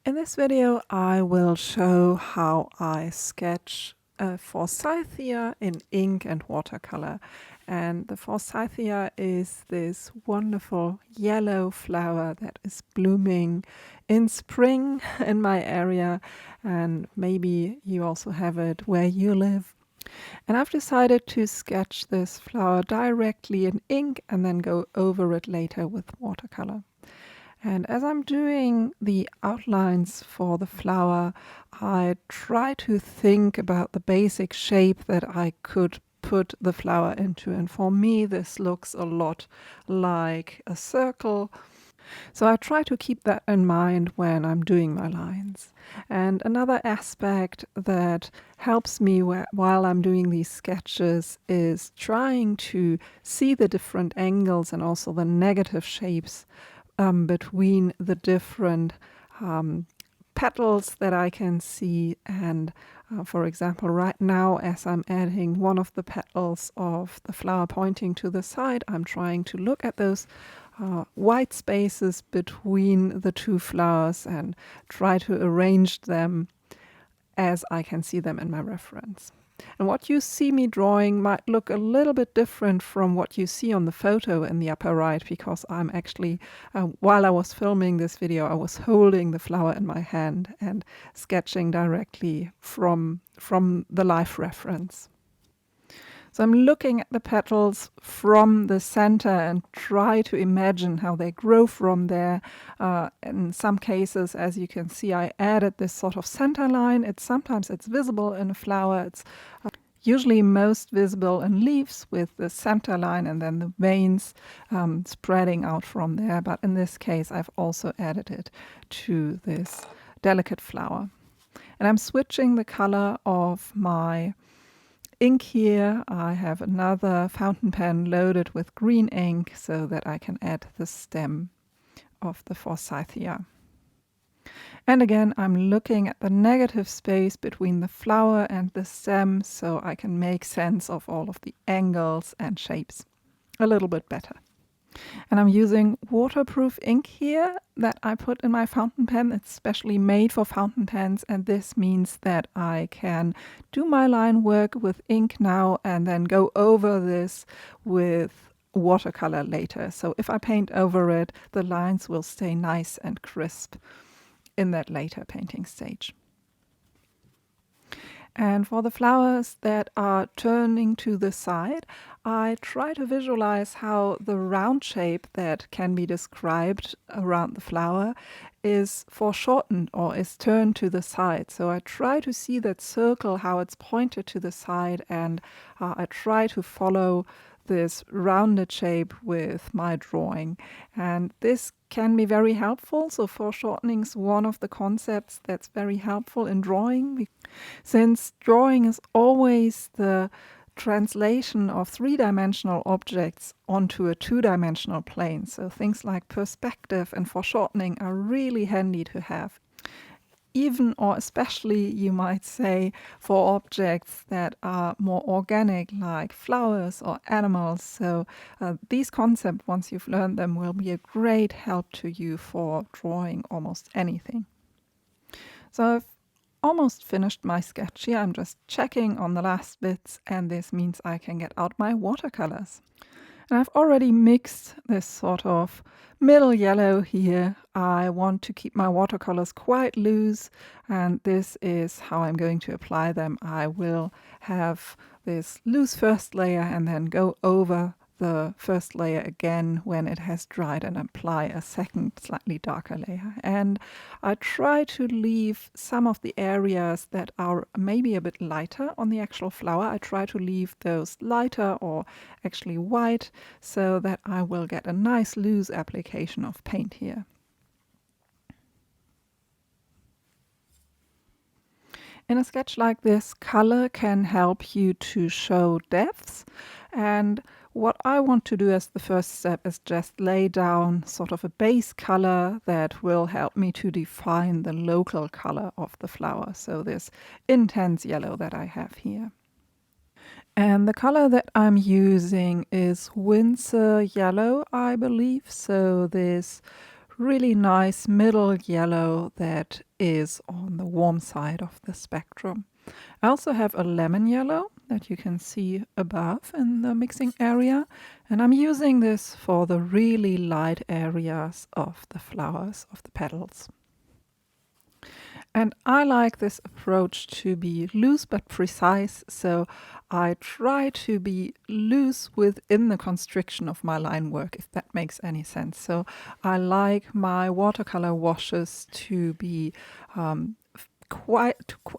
In this video, I will show how I sketch a forsythia in ink and watercolor. And the forsythia is this wonderful yellow flower that is blooming in spring in my area, and maybe you also have it where you live. And I've decided to sketch this flower directly in ink and then go over it later with watercolor. And as I'm doing the outlines for the flower, I try to think about the basic shape that I could put the flower into. And for me, this looks a lot like a circle. So I try to keep that in mind when I'm doing my lines. And another aspect that helps me while I'm doing these sketches is trying to see the different angles and also the negative shapes between the different petals that I can see. And for example, right now, as I'm adding one of the petals of the flower pointing to the side, I'm trying to look at those white spaces between the two flowers and try to arrange them as I can see them in my reference. And what you see me drawing might look a little bit different from what you see on the photo in the upper right, because I'm actually, while I was filming this video, I was holding the flower in my hand and sketching directly from the live reference. So I'm looking at the petals from the center and try to imagine how they grow from there. In some cases, as you can see, I added this sort of center line. Sometimes it's visible in a flower. It's usually most visible in leaves with the center line and then the veins spreading out from there. But in this case, I've also added it to this delicate flower. And I'm switching the color of my ink here. I have another fountain pen loaded with green ink so that I can add the stem of the forsythia. And again, I'm looking at the negative space between the flower and the stem so I can make sense of all of the angles and shapes a little bit better. And I'm using waterproof ink here that I put in my fountain pen. It's specially made for fountain pens, and this means that I can do my line work with ink now and then go over this with watercolor later. So if I paint over it, the lines will stay nice and crisp in that later painting stage. And for the flowers that are turning to the side, I try to visualize how the round shape that can be described around the flower is foreshortened or is turned to the side. So I try to see that circle, how it's pointed to the side, and I try to follow this rounded shape with my drawing. And this can be very helpful. So foreshortening is one of the concepts that's very helpful in drawing, since drawing is always the translation of three-dimensional objects onto a two-dimensional plane. So things like perspective and foreshortening are really handy to have. Even or especially, you might say, for objects that are more organic, like flowers or animals. So these concepts, once you've learned them, will be a great help to you for drawing almost anything. So I've almost finished my sketch here. I'm just checking on the last bits, and this means I can get out my watercolors. And I've already mixed this sort of middle yellow here. I want to keep my watercolors quite loose, and this is how I'm going to apply them. I will have this loose first layer and then go over the first layer again when it has dried and apply a second slightly darker layer. And I try to leave some of the areas that are maybe a bit lighter on the actual flower. I try to leave those lighter or actually white so that I will get a nice loose application of paint here. In a sketch like this, color can help you to show depths, and what I want to do as the first step is just lay down sort of a base color that will help me to define the local color of the flower, so this intense yellow that I have here. And the color that I'm using is Windsor yellow, I believe, so this really nice middle yellow that is on the warm side of the spectrum. I also have a lemon yellow that you can see above in the mixing area, and I'm using this for the really light areas of the flowers, of the petals. And I like this approach to be loose but precise, so I try to be loose within the constriction of my line work, if that makes any sense. So I like my watercolor washes to be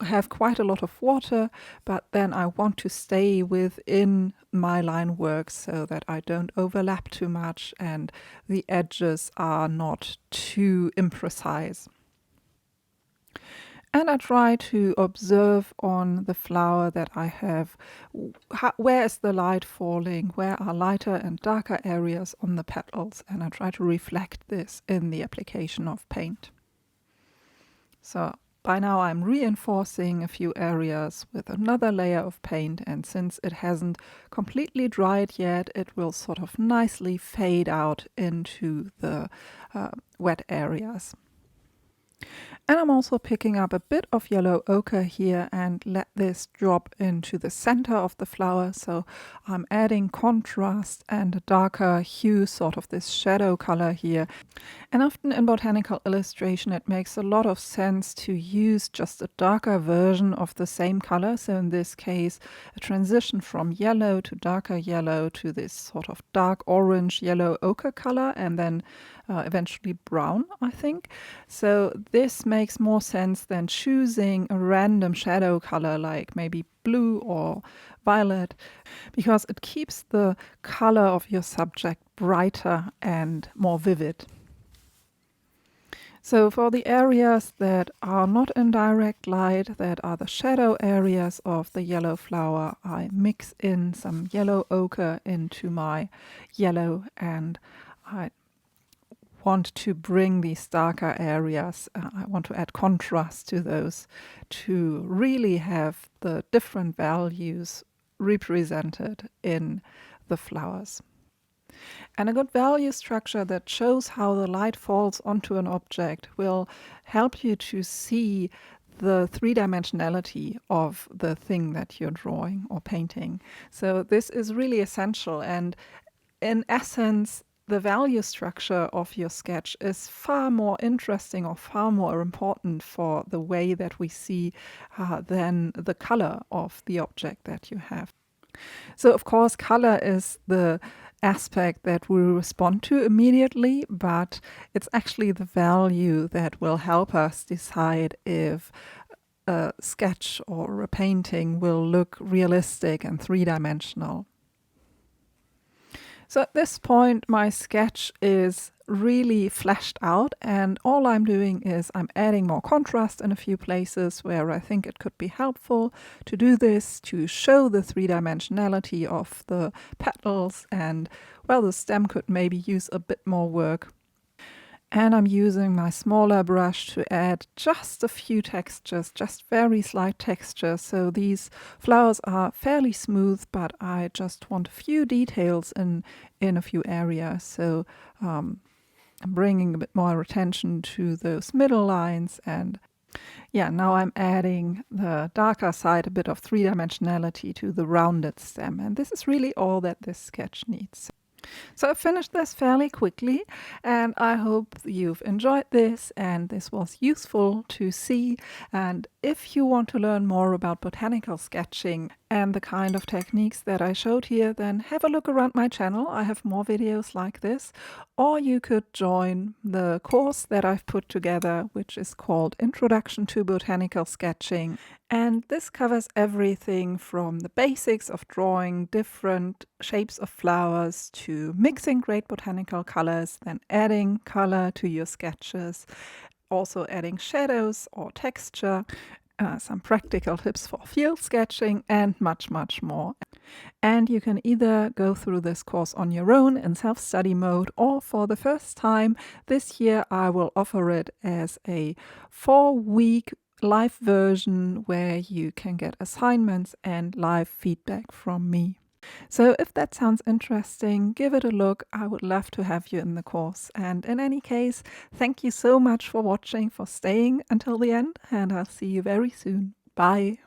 have quite a lot of water, but then I want to stay within my line work so that I don't overlap too much and the edges are not too imprecise. And I try to observe on the flower that I have, where is the light falling, where are lighter and darker areas on the petals, and I try to reflect this in the application of paint. So by now I'm reinforcing a few areas with another layer of paint, and since it hasn't completely dried yet, it will sort of nicely fade out into the wet areas. And I'm also picking up a bit of yellow ochre here and let this drop into the center of the flower. So I'm adding contrast and a darker hue, sort of this shadow color here. And often in botanical illustration, it makes a lot of sense to use just a darker version of the same color. So in this case, a transition from yellow to darker yellow to this sort of dark orange yellow ochre color, and then eventually brown, I think. So this makes more sense than choosing a random shadow color like maybe blue or violet, because it keeps the color of your subject brighter and more vivid. So for the areas that are not in direct light, that are the shadow areas of the yellow flower, I mix in some yellow ochre into my yellow, and I want to bring these darker areas, I want to add contrast to those to really have the different values represented in the flowers. And a good value structure that shows how the light falls onto an object will help you to see the three-dimensionality of the thing that you're drawing or painting. So this is really essential, and in essence, the value structure of your sketch is far more interesting or far more important for the way that we see than the color of the object that you have. So, of course, color is the aspect that we respond to immediately, but it's actually the value that will help us decide if a sketch or a painting will look realistic and three-dimensional. So at this point, my sketch is really fleshed out, and all I'm doing is I'm adding more contrast in a few places where I think it could be helpful to do this, to show the three-dimensionality of the petals, and well, the stem could maybe use a bit more work. And I'm using my smaller brush to add just a few textures, just very slight textures. So these flowers are fairly smooth, but I just want a few details in a few areas. So I'm bringing a bit more attention to those middle lines. And yeah, now I'm adding the darker side, a bit of three-dimensionality to the rounded stem. And this is really all that this sketch needs. So I finished this fairly quickly, and I hope you've enjoyed this and this was useful to see. And if you want to learn more about botanical sketching and the kind of techniques that I showed here, then have a look around my channel. I have more videos like this. Or you could join the course that I've put together, which is called Introduction to Botanical Sketching. And this covers everything from the basics of drawing different shapes of flowers to mixing great botanical colors, then adding color to your sketches, also adding shadows or texture, some practical tips for field sketching, and much, much more. And you can either go through this course on your own in self-study mode, or for the first time this year I will offer it as a 4-week live version where you can get assignments and live feedback from me. So if that sounds interesting, give it a look. I would love to have you in the course. And in any case, thank you so much for watching, for staying until the end, and I'll see you very soon. Bye.